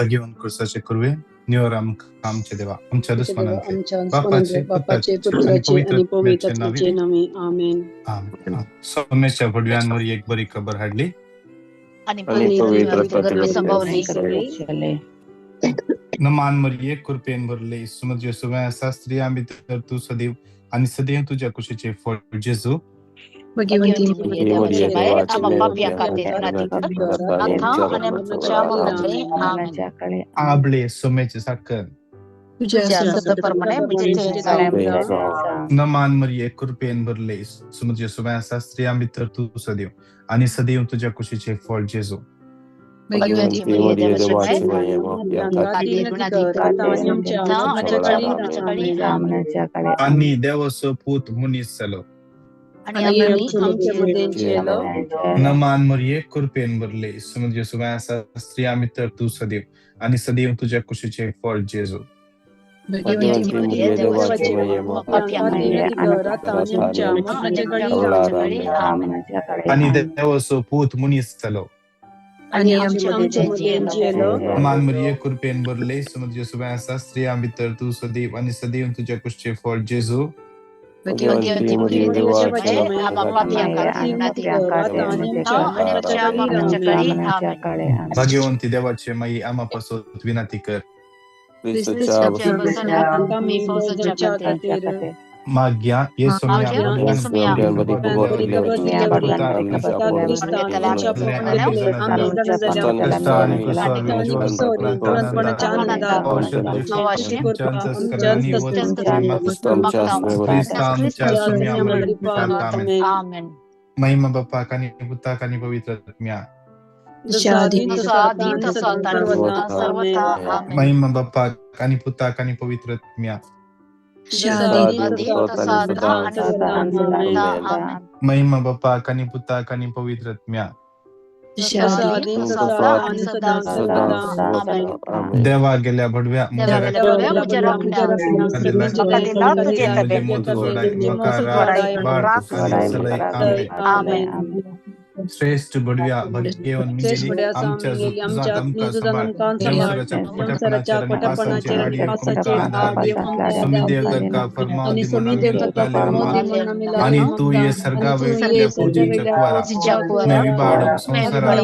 घेऊन कृसाचे कुरवे निवराम आमचे देवा आमच्या दुश्मनांचे बापाचे पुत्राचे आणि पवित्रात्म्याचे नावे आमेन. सोन्याच्या भडव्यांवर एक बरी खबर हाडली आणि पवित्र गर्भ संभावली नमान मरिये कृपेन भरले सुमध्य सुव्या शास्त्री आम्ही तर तू सदैव आणि सदैव तुझ्या कुशीचे फळ जेजू आबले सोम्याचे साखर नमान मरिये कृपेन भरले सुमध्य सुव्या शास्त्री आम्ही तर तू सदैव आणि सदैव तुझ्या कुशीचे फळ जेजू आणि देवसो पूत मुनीस चलो नमान मरिये कृपेन भरले सुमध्य सुव्या शास्त्री आम्ही तर तू सदैव आणि सदैव तुझ्या कुशीचे फळ जेजू आणि देवसो पूत मुनीस चलो नमान मरिये कृपेन भरले सुमध्य सुव्या शास्त्री आम्ही तर तू सदैव आणि सदैव तुझ्या कुशीचे फळ जेजू भाग्यवंती देवाचे माई आम्हापासून विनंती कर माग्या येसुमिया महिमा बाप्पा कानी पुता कानी पवित्र आत्म्या महिमा बाप्पा कानी पुता कानी पवित्र आत्म्या महिमा बाप्पा कानी पुता कानी पवित्र आत्म्या देवा गेल्या भडव्या श्रेष्ठ बडव्या भगेवन मिली आमच्या आणि तू ये सर्गावे पूजेच्या कुवारा विबाड संसारात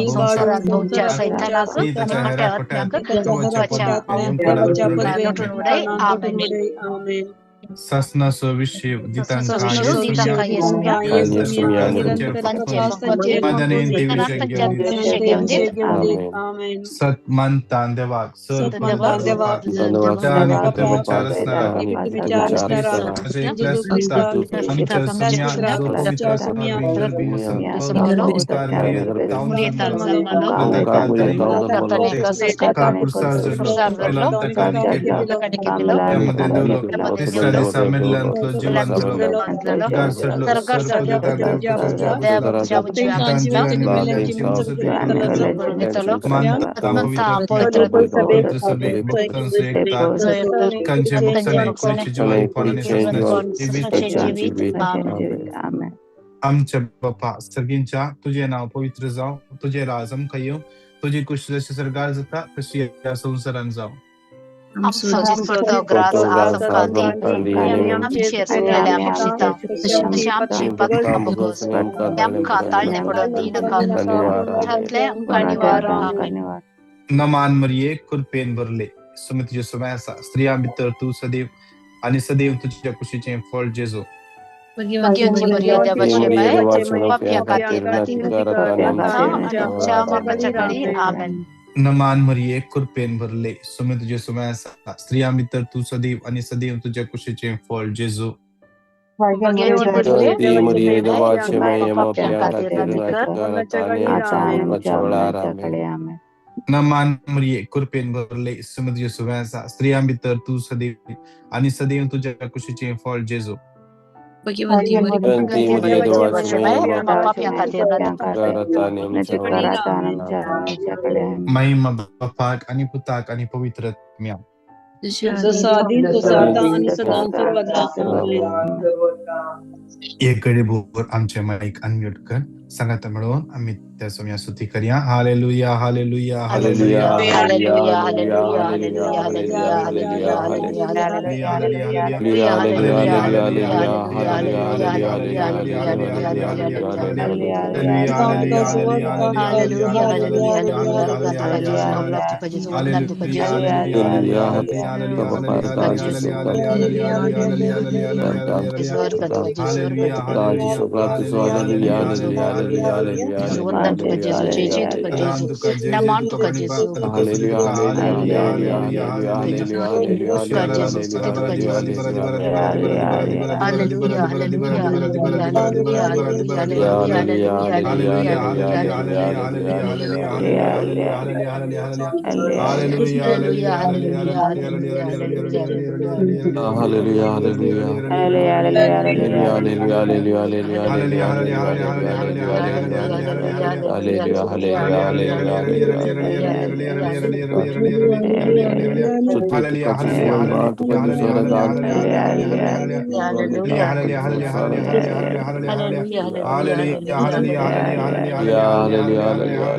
ससनासो विषय सत मानतान देवाक आमच्या बाप्पा सगळ्यांच्या तुझे नाव पवित्र जाव, तुझे राजम खयो, तुझी कुशल जशी सरकार जाता तशी या संसारान जाव. नमान मरिये कृपेन भरले सुमित सुमयासा स्त्रिया मित्र तू सदैव आणि सदैव तुझ्या कुशीचे फळ जेजो. नमान मरिये कृपेन भरले सुमित सुमयासा स्त्रिया मित्र तू सदैव आणि सदैव तुझ्या कुशीचे फळ जेजो. नमान मरिये कृपेन भरले सुमित सुमयासा स्त्रिया मित्र तू सदैव आणि सदैव तुझ्या कुशीचे फळ जेजो. महिमा बापाक आणि पुताक आणि पवित्र आत्म्या एकडे भोर आमचे माईक अनम्यूट कर. सांगात मिळून आम्ही त्या सोम्या स्तुती करूया. Hallelujah hallelujah Hallelujah, hallelujah hallelujah, Hallelujah, hallelujah, hallelujah, hallelujah, hallelujah, hallelujah, hallelujah. hallelujah, hallelujah, Hallelujah, hallelujah, hallelujah, hallelujah, hallelujah, hallelujah, hallelujah, hallelujah, hallelujah, hallelujah, hallelujah, hallelujah, hallelujah, hallelujah, hallelujah. hallelujah, hallelujah, hallelujah. Tuhan Tuhan Yesus kaulah Tuhan Yesus wonderful Tuhan Yesus Hallelujah, Bapa Tuhan Raja Yesus Surga Tuhan Yesus surga Tuhan Yesus surga Tuhan Raja Surga Tuhan Hallelujah, hallelujah, hallelujah, hallelujah, Yesus hallelujah, wonderful Tuhan hallelujah, Yesus JJ hallelujah, Tuhan hallelujah. Yesus namaan Tuhan Yesus Hallelujah, hallelujah, hallelujah, hallelujah, Tuhan Yesus hallelujah, hallelujah, Tuhan hallelujah, Yesus tuhan Tuhan hallelujah, Yesus hallelujah, Hallelujah, hallelujah, hallelujah, hallelujah, hallelujah, hallelujah, hallelujah, hallelujah, hallelujah, hallelujah, hallelujah, hallelujah, hallelujah, hallelujah. hallelujah, hallelujah. Hallelujah, hallelujah, hallelujah, hallelujah, hallelujah, Hallelujah, hallelujah. Hallelujah, hallelujah, hallelujah, hallelujah, hallelujah, hallelujah, hallelujah, hallelujah. Hallelujah, hallelujah, hallelujah, hallelujah. स्तुति तुका जिसुआ मां तुका जिसुआ गान hallelujah, hallelujah, Hallelujah, hallelujah, hallelujah, hallelujah, hallelujah, hallelujah, hallelujah,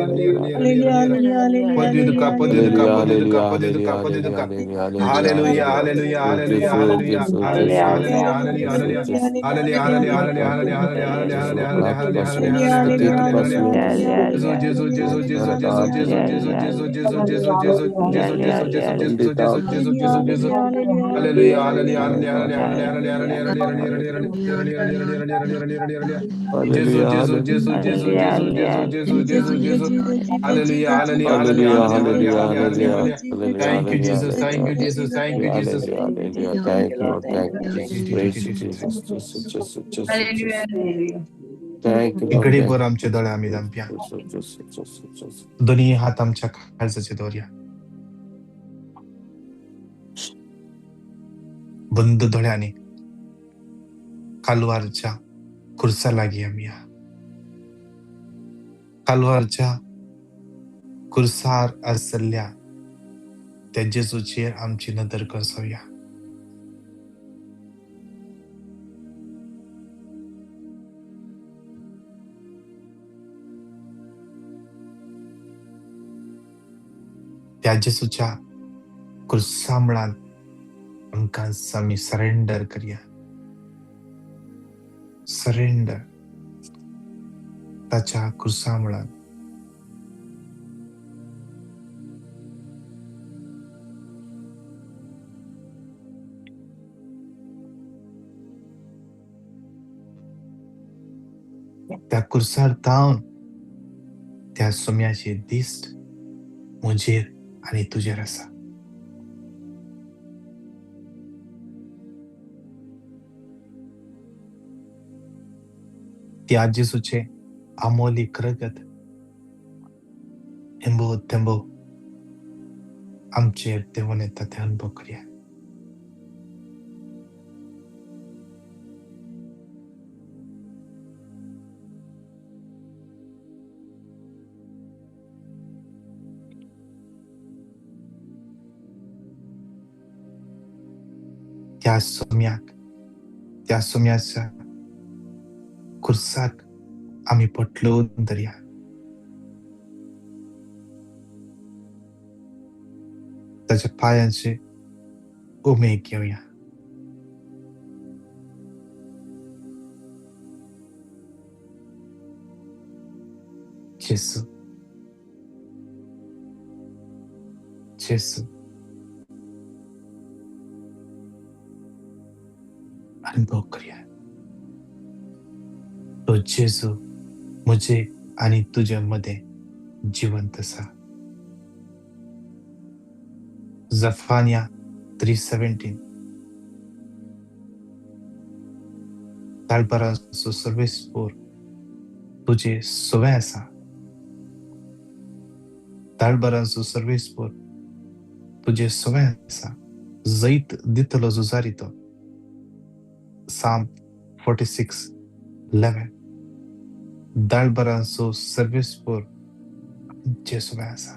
hallelujah, hallelujah, hallelujah, hallelujah, hallelujah, Podeduka, hallelujah, podeduka, hallelujah, podeduka, hallelujah, podeduka. hallelujah, hallelujah, Hallelujah, hallelujah. hallelujah, Oh, hallelujah, Jesus, hallelujah. Jesus, Hallelujah, Jesus, hallelujah, hallelujah, Jesus, hallelujah. Jesus. Hallelujah, hallelujah, स्तुति hallelujah, तुका hallelujah, तुका hallelujah, Jesus, hallelujah, प्रार्थना hallelujah, तुका hallelujah, सुन, स्तुति hallelujah, तुका hallelujah. सुन, Jesus, Jesus, Jesus, Jesus, धन्यवाद Jesus, Jesus, Jesus, Jesus, Jesus, Jesus, Jesus, Jesus, Jesus, Jesus, Vandita Jesus, Jesus, Jesus, Jesus. Hallelujah, hallelujah, hallelujah, hallelujah, hallelujah, hallelujah, hallelujah. Jesus, Hallelujah, Jesus, hallelujah, Jesus, Jesus, Jesus, Jesus, Jesus, Jesus, Jesus. Hallelujah, hallelujah, hallelujah, hallelujah, hallelujah, hallelujah, hallelujah, hallelujah, hallelujah, hallelujah. hallelujah, Thank you, hallelujah, Jesus. Thank hallelujah, you, Jesus. Thank you, Jesus. hallelujah, hallelujah. Thank you, Lord. Thank you, Jesus. Praise you, Jesus. Jesus, Jesus, Jesus, Jesus. Thank you, Lord. इकडे Thank बर you, आमचे दळे आम्ही Jesus. दांप्या. Jesus, Jesus, Jesus, Jesus. दोन्ही हात आमच्या काळजाचे दोऱ्या. बंद दोळ्याने कालवारच्या खुर्सा लागी आम्ही या. कालवारच्या खुर्सार असल्या त्या जेजूचेर आमची नदर करसवया. त्या जेजूच्या खुर्सा मुळान आमकां आमी सरेंडर करया. सरेंडर ताच्या खुर्सा मुळान. त्या खुर्सार थावन त्या सोम्याची दिश्ट म्हजेर आनी तुजेर आसा. त्या जेजूचे अमोलीक रगत थेंबो थेंबो आमचेर देंवन येता ते अनुभव करया. त्या सोम्याच्या खुर्साक आमी पटलून धरया. ताच्या पांयांचे उमेद घेवया. जेसू, जेसू अनुभव करया. तो जेजू म्हजे आनी तुजे मध्ये जिवंत आसा. जफानिया 3:17 ताळपराचो सर्वेस्पोर तुजे सोवे आसा. ताळबराचो सर्वेस्पोर तुजे सोवे आसा. जैत दितलो झुजारितो. Psalm 46:11 दाळबराचो सर्वेस्पोर आमचे सुवासा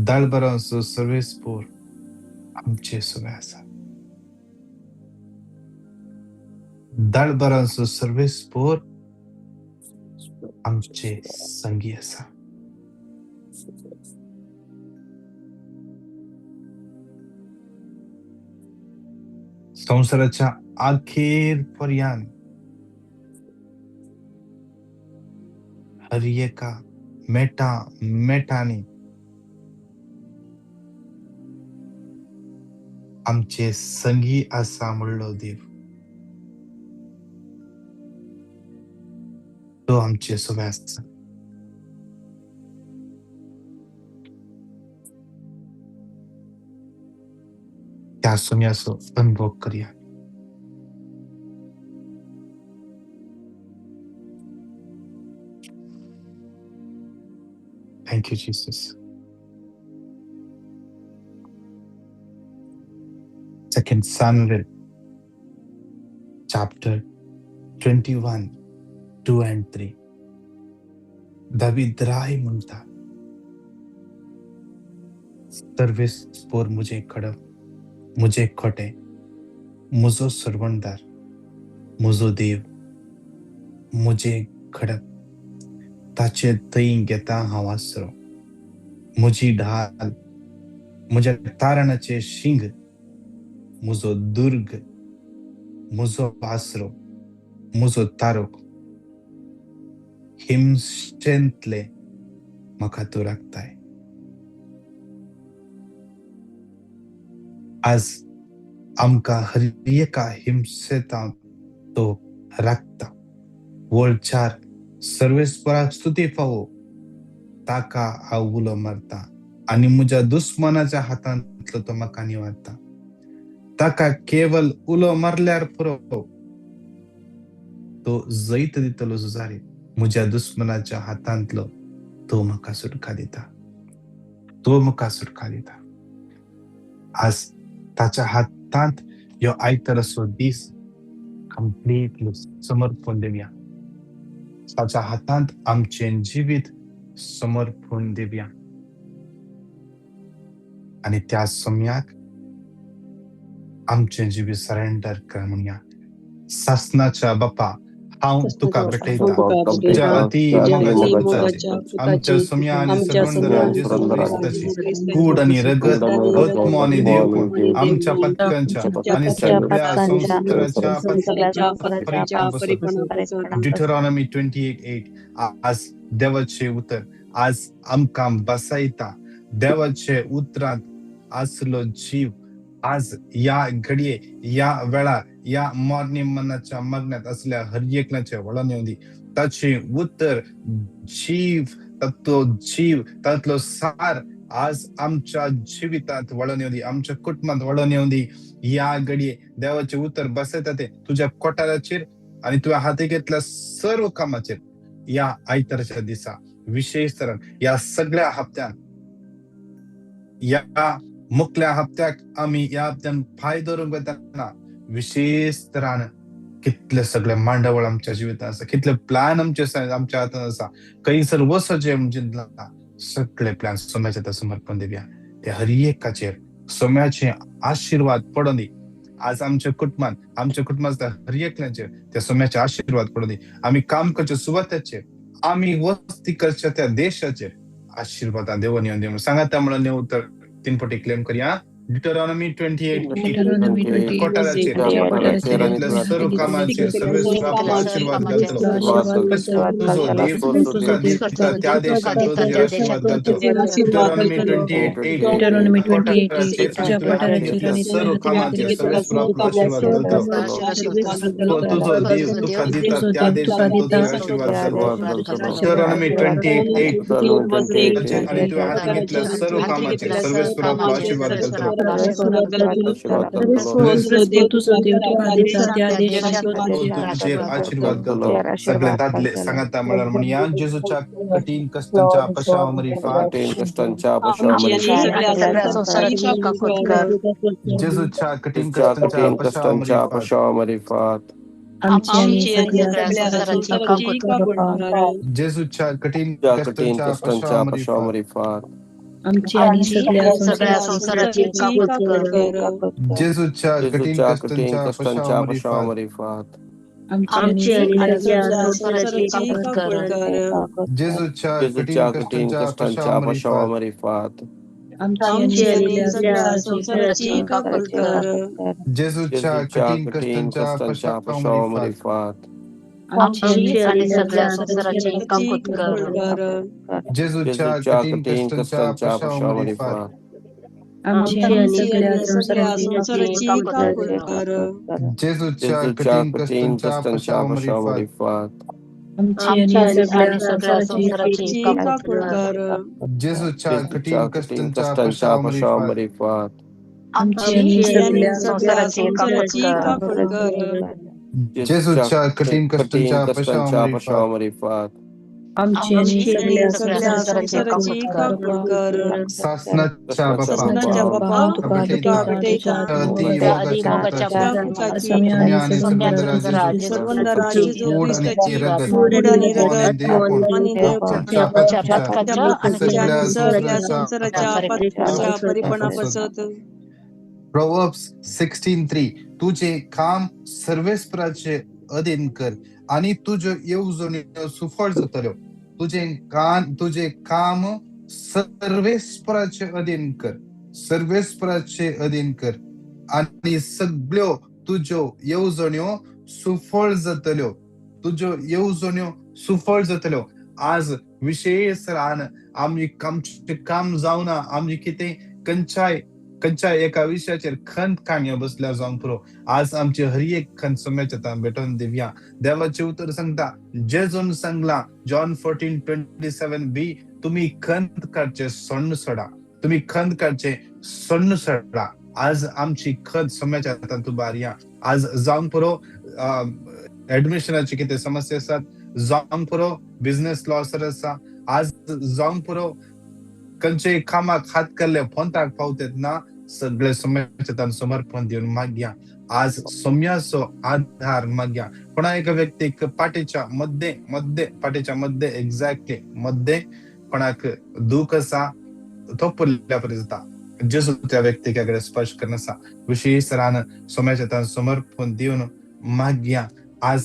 दळबरांचो सर्वेस्पोर आमचे सुवासा दळबरांचो सर्वेस्पोर आमचे संगी आसा. संवसाराच्या अखेर पर्यंत हर एका मेटांनी आमचे संगी आसा म्हणलो देव. तो आमचे सुवास. त्या सुम्याचो अनुभव करूया. Thank you, Jesus. Second Samuel, chapter 21, 2 and 3. दावीद राय म्हणता, सर्वेस्पोर मुझे खडप, मुझे खोटे, मुझो सरवणदार, मुझो देव, मुझे खडप, ताचे थंय घेता हांव आसरो. म्हजी ढाल, म्हज्या तारणाचे शिंग, म्हजो दुर्ग, म्हजो आसरो, म्हजो तारोक, हिमशेंतले म्हाका तूं राखताय. आज आमकां हर एका हिमशेंतांत तो राखता. वळचार सर्वेस्पराक स्तुती फावो, ताका हांव उलो मारता आनी म्हज्या दुस्मनाच्या हातांतलो तो म्हाका निवारता. ताका केवल उलो मारल्यार पुरो, तो जैत दितलो झुजारी. म्हज्या दुस्मनाच्या हातांतलो तो म्हाका सुटका दिता. तो म्हाका सुटका दिता. आज ताच्या हातांत ह्यो आयतारचो दीस कंप्लीटली समर्पण दिवया. ताच्या हातांत आमचें जिवीत समर्पण दिवया. आणि त्या सम्याक आमचें जिवीत सरेंडर कर म्हणया. सासनाच्या बापा, हांव तुका भेटयता. तुज्या अति मोगाच्या पुताची, आमच्या सम्या आनी सर्वंदरा जेजू क्रिस्ताची कूड आनी रगत, आत्मो आनी देवपूण आमच्या पत्कांच्या आनी सगळ्या संसाराच्या परिपालन. Deuteronomy 28:8. आज देवाचे उतर आज आमकां बसयता. देवाचे उतरांत आसलो जीव आज या घडये, या वेळार, या मॉर्निंग मनाच्या मग्नात असल्या हर एकल्याचे वळण येऊन दी. ताचे उत्तर जीव, तो जीव, तातलो सार आज आमच्या जिवितात वळण येऊन दी, आमच्या कुटुंबात वळण येऊन दी. या घडये देवाचे उत्तर बसयता ते तुझ्या कोठाराचेर आणि तुझ्या हाती घेतल्या सर्व कामाचेर. या आयतारच्या दिसा विशेष तरान या सगळ्या हप्त्यान, या मुखल्या हप्त्याक आम्ही या हप्त्यान फायदो धरूंक वयतना विशेष तरान कितले सगळे मांडवळ आमच्या जिवितांत आसा, कितले प्लॅन आमच्या हातांत आसा, खंयसर वचचे म्हणजे सगळे प्लॅन सोम्याच्या समर्पण दिवया. ते हर एकाचेर सोम्याचे आशीर्वाद पडों दी. आज आमच्या कुटुंबात, आमच्या कुटुंबाच्या हर एकल्याचेर त्या सोम्याचे आशीर्वाद पडों दी. आम्ही काम करच्या सुवातेचेर, आम्ही वस्ती करच्या त्या देशाचेर आशीर्वादां देवन येवन दी. सांगा त्या म्हणून उत्तर 3 पटी क्लेम करूया. Deuteronomy 28:8. कोठाराचेर सर्व कामाचेर सर्वेस्पराचो आशीर्वाद घालतलो. तुझो देव तुका दिता त्या देशात तो तुझे आशीर्वाद घालतलो. Deuteronomy 28:8. कोठाराचेर आणि सर्व कामाचेर सर्वेस्पराचो आशीर्वाद घालतलो. तुझो देव तुका दिता त्या देशात तो तुझे आशीर्वाद घालतलो. Deuteronomy 28:8. आणि तुझ्या हाती घेतल्या सर्व कामाचेर सर्वेस्पराचो आशीर्वाद घालतलो. आशीर्वाद घालतो. सगळे दादले सांगता म्हळ्यार म्हणया जेजूच्या कठीण कष्टांच्या पशावमरी फाट, कष्टांच्या पशावमरी जेजूच्या कठीण कष्टांच्या पशावमरी फाट, आमची आणि सगळ्या संसाराची काकूत कर बाप्पा. जेजूच्या कठीण ज्या कठीण कष्टांच्या कष्टांच्या पश्चामरी पशावरी फात. आमची आणि सगळ्या संसाराची काकूत कर. जेजूच्या कठीण जेजूच्या कठीण कष्टांच्या कष्टांच्या पश्चामरी पशावरी फात. आमची आणि सगळ्या संसाराची काकूत कर. जेजूच्या जेजूच्या कठीण कठीण कष्टांच्या कष्टांच्या पश्चामरी पशावरी फात. आमची आणि सगळ्या संसाराची काकूत कर. जेजूच्या जेजूच्या कठीण कठीण कष्टांच्या कष्टांच्या पश्चामरी पशावरी फात. आमची आणि सगळ्या संसाराची काकूत कर. जेजूच्या जेजूच्या कठीण कठीण कष्टांच्या कष्टांच्या पश्चामरी पशावरी फात. फात. आमची आणि सगळ्या संसाराची काकूत कर. जेजूच्या जेजूच्या कठीण कठीण कष्टांच्या कष्टांच्या पश्चामरी पशावरी फात. फात. आमची आणि सगळ्या संसाराची काकूत कर. जेजूच्या जेजूच्या कठीण कठीण कष्टांच्या कष्टांच्या पश्चामरी फात. पशावरी फात. आमची आणि सगळ्या संसाराची काकूत कर. जेजूच्या कठीण कठीण कष्टांच्या कष्टांच्या पश्चामरी फात. पशावरी फात. आमची आणि सगळ्या संसाराची काकूत कर. शासनाच्या शासनाच्या बाप्पा तुका भेटेचा अति मगाच्या तुम्ही आणि सगळ्या जेजूची गोड आणि रगत आणि देवच्या पत्त्याच्या सगळ्या संसाराच्या Proverbs 16:3 तुझे काम सर्वेस्पराचे अधीन कर आणि तुझे येवजणे सुफळ जातल्यो. तुझे काम सर्वेस्पराचे अधीन कर. सर्वेस्पराचे अधीन कर आणि सगळ्यो तुझ्यो येवजण्यो सुफळ जातल्यो. तुझ्यो येवजण्यो सुफळ जातल्यो. आज विशेष रान आम्ही काम जाऊना आम्ही किती कंचाय एका विषयाचेर खंत काणयो बसल्या जावन पुरो. आज आमची हरी एक खंत सोम्याच्या भेटून दिवया. देवाचे उतर सांगता जेजून सांगला जॉन 14:27b तुम्ही खंत काढचे सोन्न सोडा. तुम्ही खंत काढचे सोन्न सोडा. आज आमची खंत सोम्याच्या हातान तू बारया. आज जावन पुरो ऍडमिशनाची किती समस्या असतात जावन पुरो बिझनेस लॉस आसा. आज जावन पुरो कंचे कामाक हात करले फोंताक पावतात ना सगळे सोम्याच्या समर्पण देऊन माग्या. आज सोम्याचो आधार माग्या. कोणा एका व्यक्तीक पाठीच्या मध्ये एक्झॅक्टली मध्ये कोणाक दुःख असा तो पुरल्या पर्यंत जेजू त्या व्यक्तीकडे स्पर्श करण्याचा विशेष रान सोम्याच्या समर्पण देऊन माग्या. आज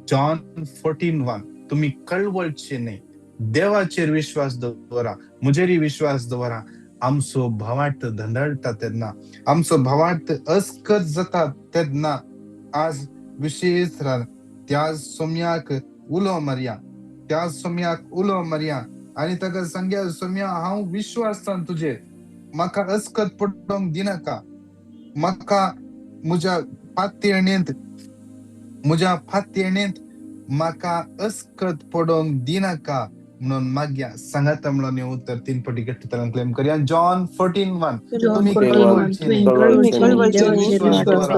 जॉन 14:1 तुम्ही कळवळचे नाही देवाचेर विश्वास दवरा. मुजेरी विश्वास दवरा. आमचो भावार्थ धंदळता तेन्ना आमचो भावार्थ अस्कत जाता तेन्ना आज विशेष रान त्या सोम्याक उलो मारया आणि ताका सांग्या सोम्या हांव विश्वासान तुझे म्हाका अस्कत पडोंक दिनाका. म्हाका म्हज्या फातेणेंत म्हाका अस्कत पडोंक दिनाका म्हणून माग्या. सांगात म्हणून उत्तर 3 पटी गट्टतरान क्लेम करूया. जॉन 14:1 तुम्ही कळवळचे नाही देवाचेर विश्वास दवरा.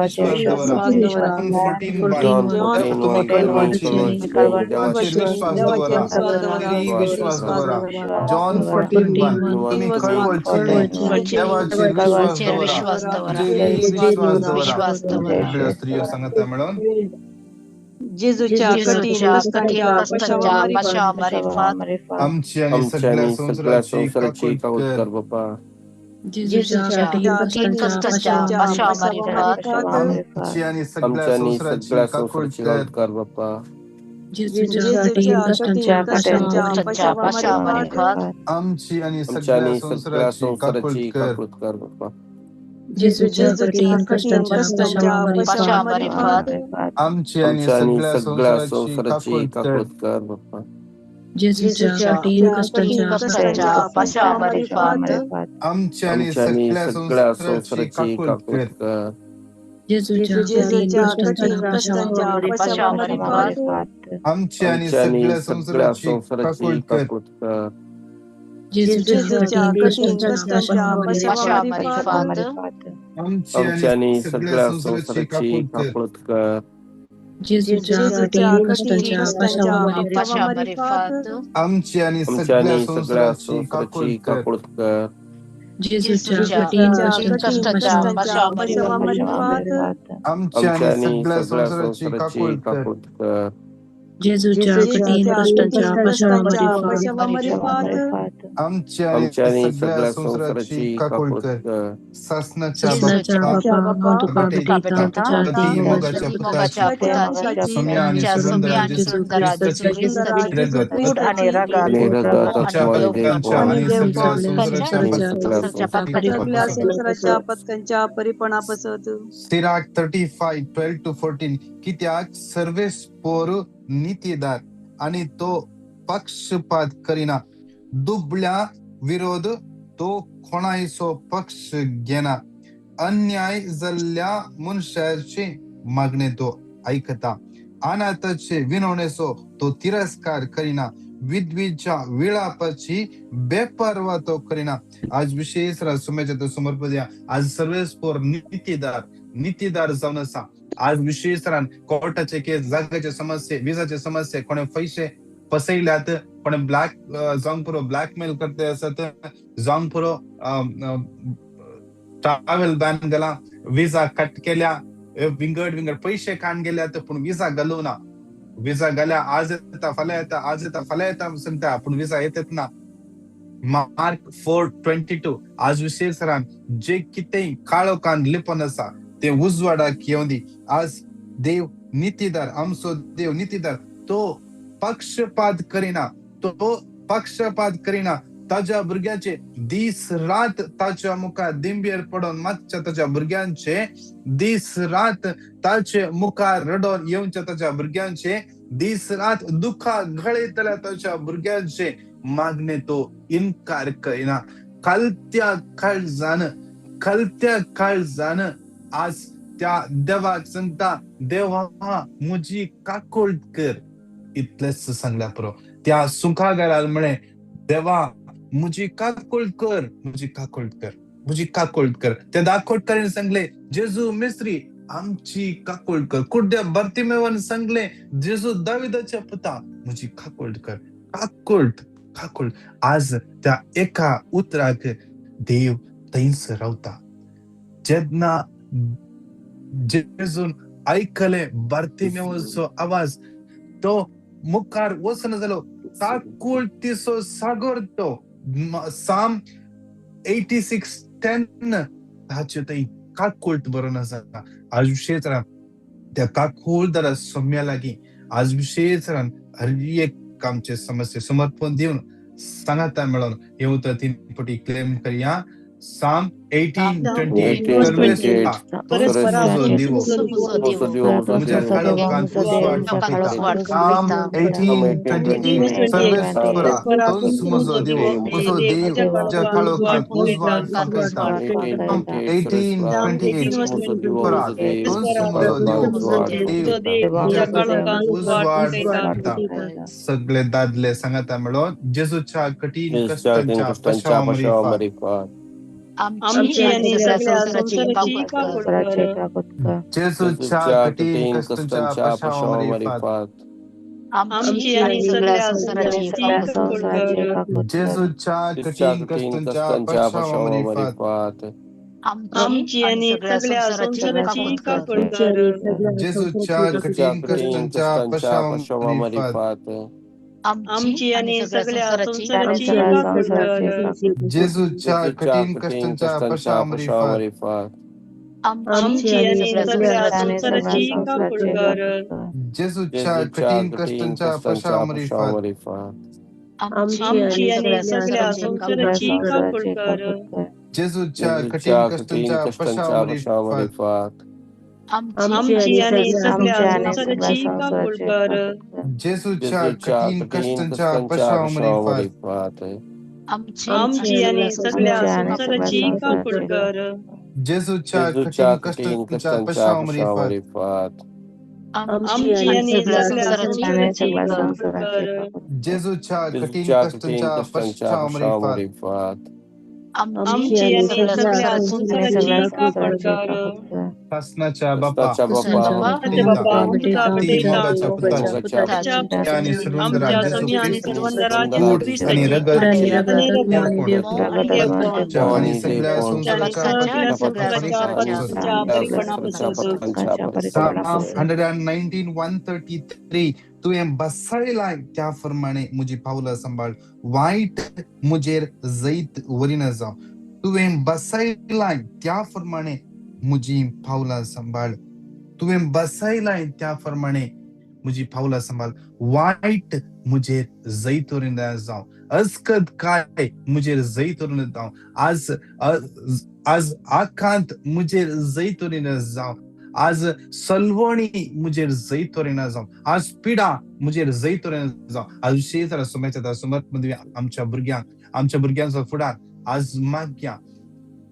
14:1 तुम्ही कळवळचे नाही देवाचेर विश्वास दवरा. मुजेरी विश्वास दवरा. जॉन 14:1 तुम्ही कळवळचे नाही देवाचेर विश्वास दवरा. मुजेरी विश्वास दवरा. स्त्रियो सांगता म्हणून जेजूच्या कठीण कष्टांच्या पश्चामरी फात. आमची आणि सगळ्या संसाराची काकूत कर बाप्पा. जेजूच्या कठीण कष्टांच्या पश्चामरी फात. आमची आणि सगळ्या संसाराची काकूत कर बाप्पा. जेजूच्या कठीण कष्टांच्या पश्चामरी फात. आमची आणि सगळ्या संसाराची काकूत कर बाप्पा. जेजूच्या कठीण कष्टांच्या पश्चामरी फात. आमची आणि सगळ्या संसाराची काकूत कर बाप्पा. जेजूच्या कठीण कष्टांच्या पश्चामरी फात. आमची आणि सगळ्या संसाराची काकूत कर. जेजूच्या कठीण कष्टांच्या पश्चामरी फात. आमची आणि सगळ्या संसाराची काकूत कर. जेजूच्या कठीण कष्टांच्या पश्चामरी फात. आमची आणि सगळ्या संसाराची काकूत कर. जेजूच्या कठीण कष्टांच्या पश्चामरी फात. आमची आणि सगळ्या संसाराची काकूत कर. जेजूच्या कठीण कठीण कष्टाच्या पाशावर पात आमच्या आणि सगळ्या संसाराची काकूळ कर. जेजूच्या कठीण कष्टाच्या पाशावर पात आमच्या आणि सगळ्या संसाराची काकूळ कर. शासनाच्या मोगाच्या मोगाच्या पुताची सौम्य आणि सुंदर जेजू ख्रिस्ताची प्रगत गुड आणि रगात आणि रगात आमच्या आत्माने बालकांच्या आणि सगळ्या संसाराच्या पत्कांच्या परिपणापसत सिराक 35:12-14 कित्याक सर्वेस पोर नीतीदार आणि तो पक्षपात करीना, दुबळ्या विरोध तो कोणायचो पक्ष घेना, अन्याय जाल्ल्या मनशाचे मागणे तो ऐकता, अनाथाचे विनवणेचो तो तिरस्कार करीना, विधवेच्या विलापाची बेपर्वा तो करीना. आज विशेष सुमेच्या समर्पित द्या. आज सर्वेस पोर नीतीदार जाऊन असा. आज विशेष कोर्टाचे केस, जागाचे समस्ये, विजाचे समस्ये, कोणी पैसे फसयल्यात, कोणी जाऊन पुरो ब्लॅकमेल करते असत, जाऊन पुरो ट्रॅव्हल बॅन गेला, विजा कट केल्या, विंगड पैसे काढून गेल्यात पण विजा घालू ना. विजा गेल्या आज येता फल्या येता, आज येता फल्या येता सांगता पण विजा येतात ना. मार्क 4:22 आज विशेष जे किती काळो कान लिपन असा ते उजवाडा येऊंदी. आज देव नीतीदार, आमचो देव नीतीदार, तो पक्षपात करीना, ताज्या भुरग्याचे दीस रात ताच्या मुखार दिंबेर पडून मागच्या ताच्या भुरग्यांचे दीस रात ताचे मुखार रडोन येऊनच्या ताच्या भुरग्यांचे दीस रात दुःखा गळयतल्या ताच्या भुरग्यांचे मागणे तो इन्कार करीना. खालत्या काळजान आज त्या देवाक सांगता, देवा मुजी काकोळ कर. इतलेच सांगल्या पुरो त्या सुखागाराल म्हणे, देवा मुजी काकोळ कर. त्या दाखोटकरांनी सांगले, जेजू मिस्त्री आमची काकोळ कर. कुड्या बर्तिमेवान सांगले, जेजू दाविदाच्या पुता मुजी काकोळ कर. काकोळ आज त्या एका उतराक देव तैंस रावता. जेन्ना जेजून ऐकले बर्तिमेवाचो आवाज, तो मुखार वचन जालो, काकोळ तिसो सागर तो. साम 86:10 ताचे तै काकोळ बरोवन आसा. आज विशेष त्या काकोळदारा सौम्या लागी आज विशेष हर एक आमचे समस्या समर्पण देऊन सांगाता मेळोन येवता 3 पटी क्लेम करिया. साम 18:28 सगळे दादले सांगाता मेळोन जेजूच्या कठीण कष्टांच्या पश्चामरी आमची आणि सगळ्या संसाराची काकूळ कर. जेजूच्या कठीण कष्टांच्या पश्चामरी आमची आणि सगळ्या संसाराची काकूळ कर. जेजूच्या कठीण कष्टांच्या पश्चामरी आमची आणि सगळ्या संसाराची काकूळ कर. जेजूच्या कठीण कष्टांच्या पश्चामरी आमची आणि सगळ्या संसाराची काकूळ कर. जेजूच्या कठीण कष्टांच्या पश्चामरी आमची आणि सगळ्या संसाराची काकूळ कर. जेजूच्या कठीण कष्टांच्या पश्चामरी आमची आणि सगळ्या संसाराची काकूळ कर. जेजूच्या कठीण कष्टांच्या पश्चामरी आमची आणि सगळ्या संसाराची काकूळ कर. जेजूच्या कठीण कष्टांच्या पश्चामरी आमची आणि सगळ्या संसाराची काकूळ कर. जेजूच्या कठीण कष्टांच्या पश्चामरी आमची आणि सगळ्या संसाराची काकूळ कर. जेजूच्या कठीण कष्टांच्या पश्चामरी आमची आणि सगळ्या संसाराची कापड कर. शासनाच्या बापा शासनाच्या बापा, बाबा ती मोगाच्या पुताची पुताच्या आणि सर्वंग आमच्या जेजू स्वामी आणि ख्रिस्त सर्वंदराचे दूध ख्रिस्त आणि रगत आणि देवपण आणि देवपण आणि सगळ्या सगळ्या संसाराच्या संसाराच्या परिपणापासून Psalm 119, 133 तुवें बसायलाय त्या प्रमाणे मुझी पावला संभाळ वाईट मुझेर जैत वरिना जाव तुवें बसायलाय त्या प्रमाणे मुझी पावला संभाळ तुवें बसायलाय त्या प्रमाणे मुझी पावला संभाळ वाईट मुझेर जैत वरिना जाव अस्कद काय मुझेर जैत वरिना जाव आज आकांत मुझेर जैत वरिना जाव आज सलवणी मुझेर जैत वरिना जाव आज पिडा मुझेर जैत वरिना जाव आज विशेष सोम्याच्या समर्पण आमच्या भुरग्यांचो फुडार आज माग्या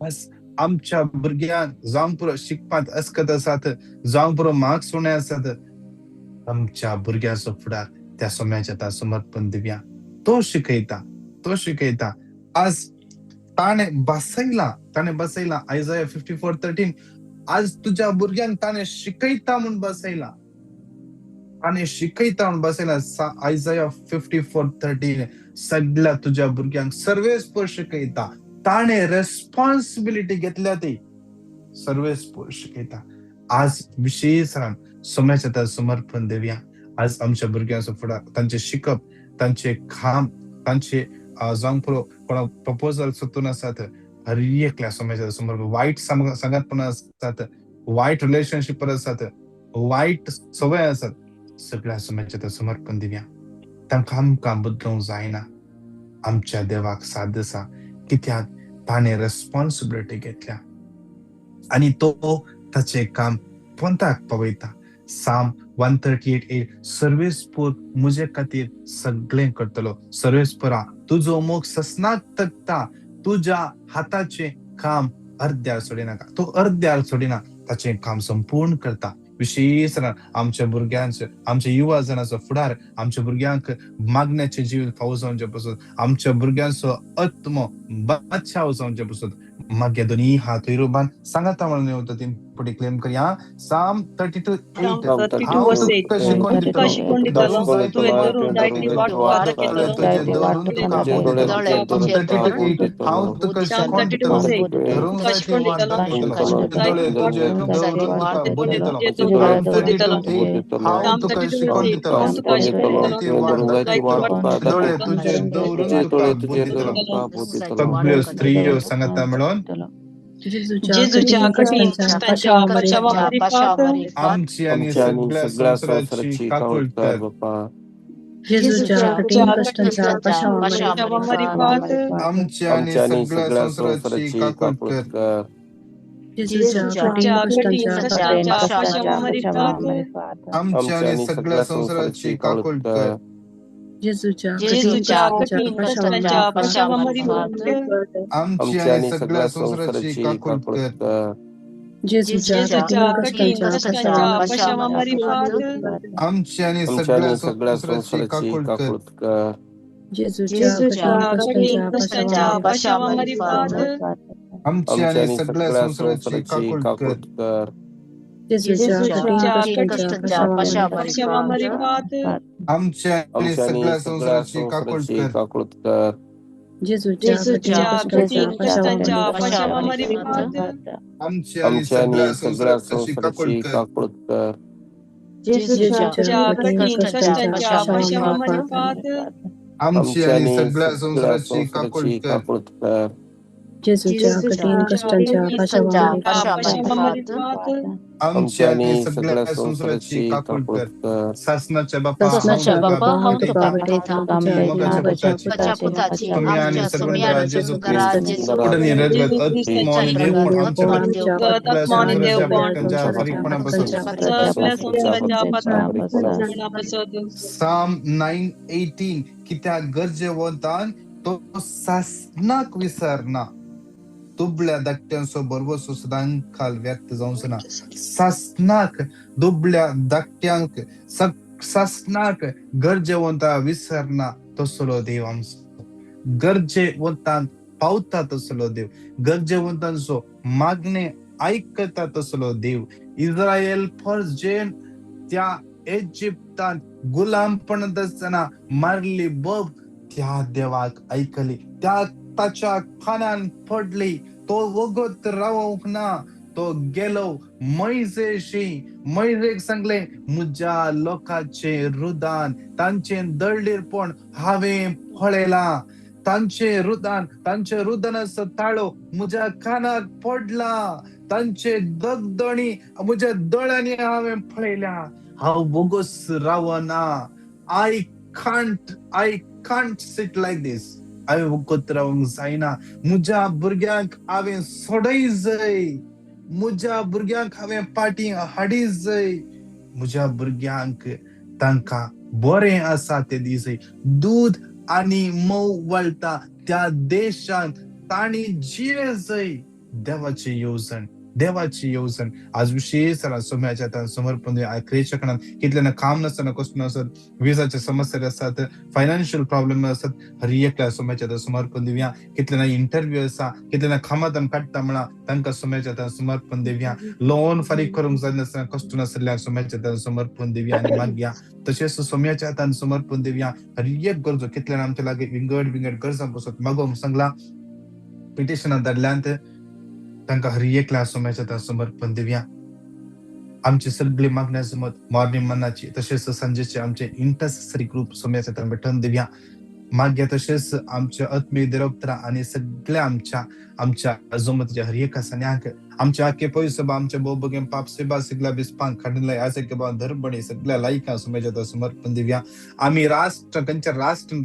आज आमच्या भुरग्यांक जावंक पुरो शिकपाक अस्कत आसात जावंक पुरो मार्क्स उणे आसात आमच्या भुरग्यांचो फुडार त्या सोम्याच्या समर्पण दिव्या तो शिकयता आज ताणे बसयला आयझाया 54:13 आज तुझ्या भुरग्यांक ताणे शिकयता म्हणून बसयला आयझाया 54:13 सगळ्या तुझ्या भुरग्यांक सर्वेस्पर शिकयता ताणे रेस्पॉन्सिबिलिटी घेतल्या ती सर्वेस्पर शिकयता आज विशेष सोम्याच्या समर्पण देवया आज आमच्या भुरग्यांचो फुडार तांचे शिकप तांचे खाम तांचे जावंक पुरो कोणा प्रपोजल सोदून आसात हर एकल्या सोम्याच्या समर्पण वायट संगतपण आसात वायट रिलेशनशिप आसात वायट सवय आसात सगळ्या सोम्याच्या समर्पण दिवया तांकां आमकां बदलूंक जायना आमच्या देवाक साथ आसा कित्याक ताणें रेस्पॉन्सिबिलिटी घेतल्या आणि तो ताचे काम पंथाक पावयता Psalm 138:8 सर्वेस्पर मुझे खातीर सगळें करतलो सर्वेस्परा तुजो मोग ससनाक तकता तुझ्या हाताचे काम अर्ध्यार सोडिनाका तो अर्ध्यार सोडिना ताचे काम संपूर्ण करता विशेष आमच्या भुरग्यांचे आमच्या युवा जनाचो फुडार आमच्या भुरग्यांक मागण्याचे जीवन फावो जावचे पासून आमच्या भुरग्यांचो आत्मो बादशाह जावचे पासून मागे दोन्ही हात वयरूबान सांगाता म्हणून येवता ती पुढे क्लेम करया Psalm 32:8 तुका शिकवण दितलो तुवें धरून जायती वाट वाद केतलो हांव तुका शिकवण दितलो तुका शिकवण दितलो जायती वाट बोध दितलो हांव तुका शिकवण दितलो सगळ्यो स्त्रियो सांगता म्हणून जेजूच्या कठीण कष्टांच्या पाशावावरी पात आमची आणि सगळ्या संसाराची काकूळ कर जेजूच्या कठीण कष्टांच्या पाशावावरी पात आमची आणि सगळ्या संसाराची काकूळ कर जेजूच्या कठीण कष्टांच्या पाशावावरी पात आमची आणि सगळ्या संसाराची काकूळ कर जेजूच्या कठीण कष्टांच्या पाशावावरी पात आमची आणि सगळ्या संसाराची काकूळ कर जेजूच्या कठीण कष्टांच्या पाशावावरी पात आमची आणि सगळ्या संसाराची काकूळ कर जेजूच्या कठीण कष्टांच्या पाशावावरी पात आमची आणि सगळ्या संसाराची काकूळ कर जेजूच्या कठीण कष्टांच्या पाशावावरी पात आमच्या आणि सगळ्या संसाराची काकूळ कर जेजूच्या कठीण कष्टांच्या पाशावावरी पात आमची आणि सगळ्या संसाराची काकूळ कर जेजूच्या कठीण कष्टांच्या पाशावावरी पात आमची आणि सगळ्या संसाराची काकूळ कर जेजूच्या कठीण कष्टांच्या पाशावावरी पात आमची आणि सगळ्या संसाराची काकूळ कर शासनाच्या बापा हांव तुका भेटयता मोगाच्या पुताची आमच्या सोम्या जेजू ख्रिस्त पुढे रगत आत्मा आणि देवपण आमच्या भुरग्यांच्या परिपणापासून Psalm 9:18 कित्याक गरजेवंतान तो सासनाक विसरना दुबळ्या धाकट्यांचो बरोबरसो सदांकाल व्यक्त जावंक ना सासनाक दुबळ्या धाकट्यांक सासनाक गरजेवंता विसरना तसलो देव आमचो गरजेवंतांक पावतात असलो देव, गरजेवंतांचो मागणे ऐकतात असलो देव. इस्रायल फर्स्ट जे त्या इजिप्तान गुलामपणात असताना मारली बब, त्या देवाक ऐकली, त्या ताच्या कानान पडली. तो वगत रावूक ना, तो गेलो मैजेशी. मैजेक सांगले, मुज्या लोकांचे रुदान, तांचे दळलीरपण हांवें पळयला. तांचे रुदनाचो ताळो मुज्या कानाक पडला. तांचे दगदणी मुज्या दोळ्यांनी हांवें पळयल्या. हांव वगोस रावना. I can't sit like this. हांवें वगत रावंक जायना. मुज्या भुरग्यांक हांवें सोडय जाय. मुज्या भुरग्यांक हांवें फाटीं हाडी जाय. मुज्या भुरग्यांक तांकां बरें आसा ते दी जाय. दूध आनी मोव वळटा त्या देशांत तांणी जिये जाय. देवाची येवजण आज विशेष सोम्याच्या समर्पण क्रियेच्या कितल्याना काम नसताना कसून असत, विजाचे समस्या असतात, फायनान्शियल प्रॉब्लेम असतात, हर एकल्या सोम्याच्या समर्पण दिवया. कितल्याना इंटरव्ह्यू असा, कितल्याना कामातून काडटा म्हणा तांकां सोम्याच्या समर्पण दिवया. लोन फारीक करूंक जाय नासतना कष्ट नासल्या सोम्याच्या समर्पण दिवया आनी मागया. तशेंच सोम्याच्या हातान समर्पण दिवया. हर एक गरजो कितल्याना आमच्या लागी विंगड गरजां बसत मागोवंक सांगला. पिटिशनां धाडल्यांत तांकां हर एकल्या सोम्याच्या समर्पण दिवया. आमची सगळी मागण्या जमत मॉर्निंग मनाची तसेच सांजेचे आमचे इंटरसेसरी ग्रुप सोम्याच्या भेटून दिवया. माग्या तसेच आमच्या आत्मीय देवत्रा आणि सगळ्या आमच्या जमतच्या हर एका सन्याक आमच्या आखे पयसबा आमच्या बोबगे पाप सेबा सगळ्या बिस्पांक काढलाय आज एक बा धर्मबणी सगळ्या लायका सोम्याच्या समर्पण दिवया. आम्ही राष्ट्र कंच्या राष्ट्र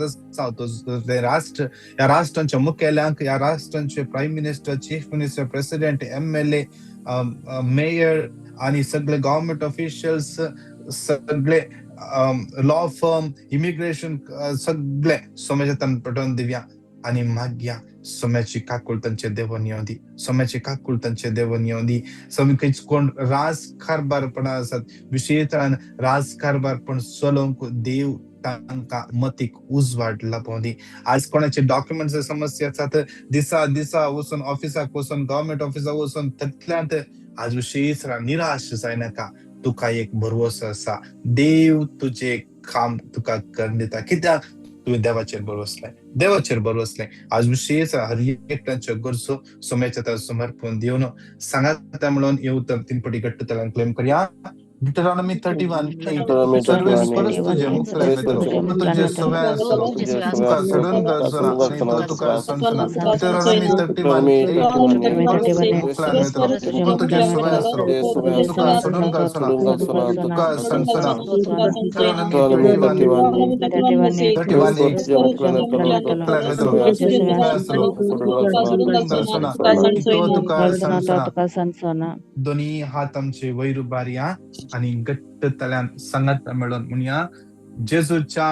राष्ट्र या राष्ट्रांच्या मुख्यालयांक या राष्ट्रांचे prime minister, chief minister, president, MLA, mayor आणि सगळे गव्हर्नमेंट ऑफिशियल्स, सगळे लॉ फर्म, इमिग्रेशन सगळे सोम्याच्या पटवून दिवया. आणि माग्या सोम्याची काकूळ तांचे देवन येवदी. सोम्याची काकूळ तांचे देवन येवदी. सोमी कोण राजकारभारपणा आसात विशेषतरान राजकारभारपण चलोवंक देव तांकां मतीक उजवाड लाभोवदी. आज कोणाचे डॉक्युमेंट्स समस्या आसात, दिसा वचून ऑफिसाक वचून गव्हर्नमेंट ऑफिसाक वचून ततल्यांत आज विशेष निराश जायनाका. तुका एक भरवसो आसा. देव तुझे काम तुका करून दिता. कित्याक तुवें देवाचेर बरवसलें. आज विशेष हर एकट्याच्या गरजो सोम्याच्या समर्पण दिवन सांगात म्हणून येवत 3 पटी घट्ट तळान क्लेम करया. Deuteronomy 31:8 सर्वेस परस तुझे मुखले तुझे सवय असलो तुका सडून गरजना आणि तो तुका सणसना. Deuteronomy 31:8 मुखला मित्र तो तुझे सवय असलो तुका सडून गरजना तुका सणसना. Deuteronomy 31:8 मुखला मित्र सवय असलो तुका सडून गरजना आणि तो तुका सणसना. दोन्ही हात आमचे वैरू बारिया आणि घट्ट तळ्यान सांगत मिळून म्हणूया. जेजूच्या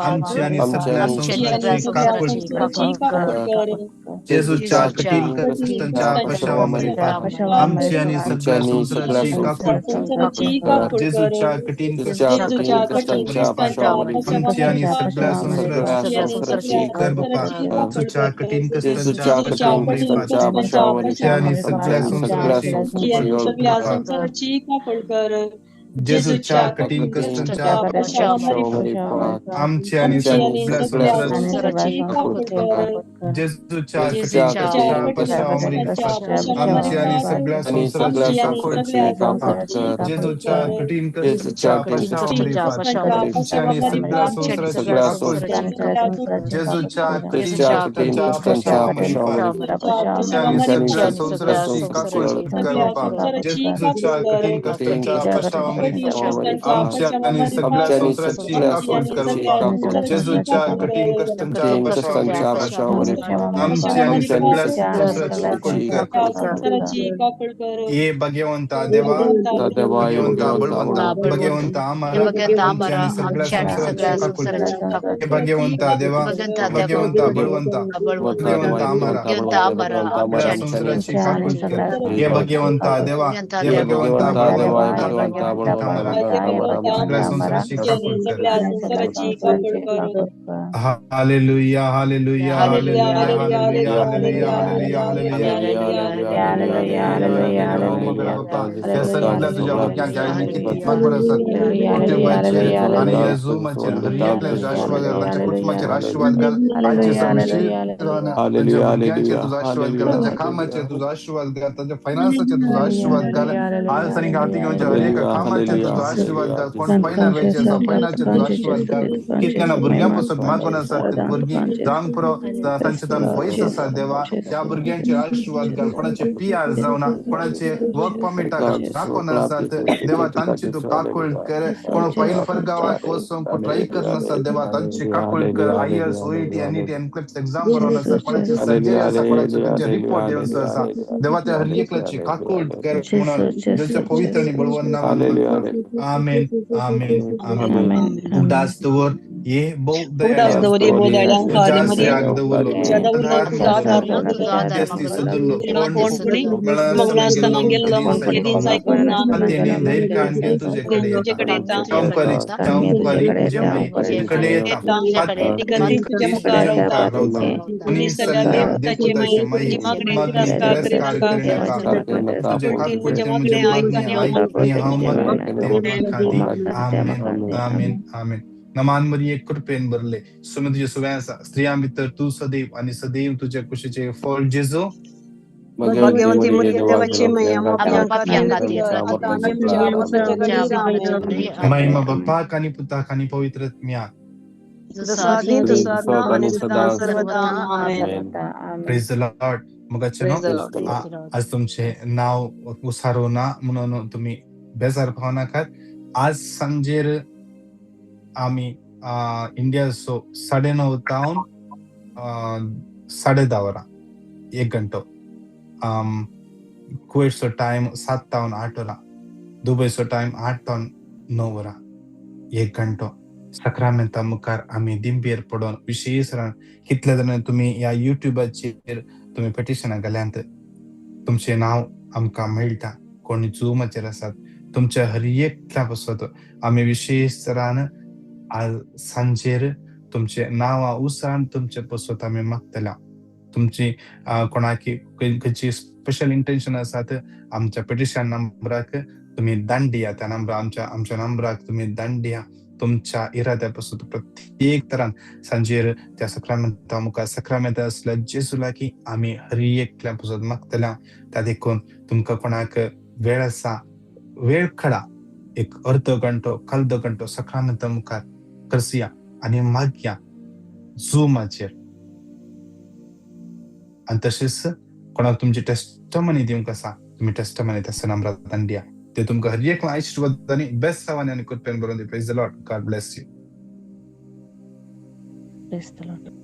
आमची आणि सगळ्या संसाराची काकूळ जेजूच्या कठीण कष्टांच्या कशावामध्ये आमची आणि सगळ्या संसाराची काकूळ जेजूच्या कठीण कष्टांच्या आमची आणि सगळ्या संसाराची करबपा जेजूच्या कठीण कष्टांच्या कशावामध्ये आणि सगळ्या संसाराची काकूळ जेजूच्या कठीण कष्टांच्या आमची आणि सगळ्या संसाराची जेजूच्या कठीण कष्टांच्या आमची आणि सगळ्या संसाराची जेजूच्या कठीण कष्टांच्या आमची आणि सगळ्या संसाराची जेजूच्या कठीण कष्टांच्या आणि सगळ्या संसाराची काकूळ करपा जेजूच्या कठीण कष्टांच्या आमच्या आणि सगळ्या संसाराची काकूळ करपा जेजूच्या कठीण कष्टांच्या आमची आणि सगळ्या संसाराची काकूळ करपा. हे भगवंता देवा भगवंता बळवंता भगवंता आम्हाला आमची आणि सगळ्या संसाराची काकूळ. हे भगवंता देवा भगवंता बळवंता भगवंता आम्हाला संसाराची काकूळ कर. हे भगवंता देवा हे भगवंता Hallelujah, hallelujah, hallelujah, hallelujah, hallelujah, hallelujah, hallelujah. Sir आपल्या तुझ्या भुरग्यांक आयज किती फागबड आसात कुटुंबाचेर आणि येजूमाचेर हरियेकल्याचो आशीर्वाद घाल तांच्या कुटुंबाचेर आशीर्वाद घाल आयचे तांच्या भुरग्यांचेर तुझो आशीर्वाद घाल तांच्या कामाचेर तुझो आशीर्वाद घाल तांच्या फायनान्साचेर तुझो आशीर्वाद घाल आज आनी आर्थिक हर एक कामाचेर तुझो आशीर्वाद घाल कोण फायनल व्हायचे आसा फायनान्सचेर तुझो आशीर्वाद घाल कितल्या भुरग्यां पासून मागून आसात भुरगीं जावंक पुरो तांचे तान वयस आसा देवा त्या भुरग्यांचेर आशीर्वाद घाल कोणाचे PR जावना कोणाचे वर्क परमिटाक राखोन आसात देवा तांची तूं काकूळ कर कोण पयलो परगावाक वचोंक ट्राय करनासतात देवा तांची काकूळ कर IELTS OET NET NCLEX exam बरोवन आसा कोणाची सर्जरी आसा कोणाचे तांचे रिपोर्ट येवंचो आसा देवा त्या हर एकल्याची काकूळ कर म्हणून जच्या पवित्र आणि बळवंत नावान आमेन आमेन आमेन उदास दवर ये बहु दवरी बोदाळ्यां कार्यामध्ये जास्ती सदुल्लो मंगळास्थाना गेल्लो केदीन सायकोना धैर्य तुझेकडे चांपरी कडे येता कधी तुझ्या मुखार सगळ्या देवताची महिमाकडे तिरस्कार तुझ्या मागणे आमेन आमेन नमान मरी एक कृपेन भरले सुन तुझे सुव्यांसा स्त्रियां भितर तू सदैव आणि सदैव तुझ्या कुशीचे फळ जेजो भाग्यवंती मुली देवाची महिमा बापाक आणि पुताक आणि पवित्र आत्म्याक प्रेज द लॉर्ड मगाचेनो आज तुमचे नाव उसारो ना म्हणून तुम्ही बेजार पावू नाकात आज सांजेर आम्ही इंडिया सो 9:30 तावन 10:30 वरा 1 घंटो कुवेटचो टाइम 7 तावन 8 वरा दुबयचो टाइम 8 तावन 9 वरा 1 घंटो सक्रामेंता मुखार आम्ही दिंबेर पडोन विशेष कितले जाण तुम्ही या युट्यूबाचेर तुम्ही पेटिशनां घाल्यांत तुमचे नाव आमकां मेळटा कोणी झूमाचेर आसात तुमच्या हर एकल्या पासत आम्ही विशेष तरान आज सांजेर तुमचे नांवां उसरान तुमचे पासत आम्ही मागतल्या तुमची कोणाकी खंयची स्पेशल इंटेन्शन आसात आमच्या पेटिशन नंबराक तुम्ही धाडून दिया त्या नंबर आमच्या नंबराक तुम्ही धाडून दिया तुमच्या इराद्यापासून प्रत्येक तरान सांजेर त्या सक्रामेंता मुखार सक्रामेंत आसल्या जेजू लागीं आम्ही हर एकल्या पासत मागतल्या त्या देखून तुमकां कोणाक वेळ आसा वेळ काडा एक अर्द घंटो काल घंटो सक्रामेंता मुखार करसिया आणि मागया झूमाचेर आणि तशेंच कोणाक तुमची टेस्टमनी दिवंक आसा तुम्ही टेस्टमनी त्या नंबरार धाडून दिया ते तुमकां हर एक आशीर्वाद आनी बेस्ट सावानी आनी कृपेन बरोवन दी praise the Lord God bless you Praise the Lord.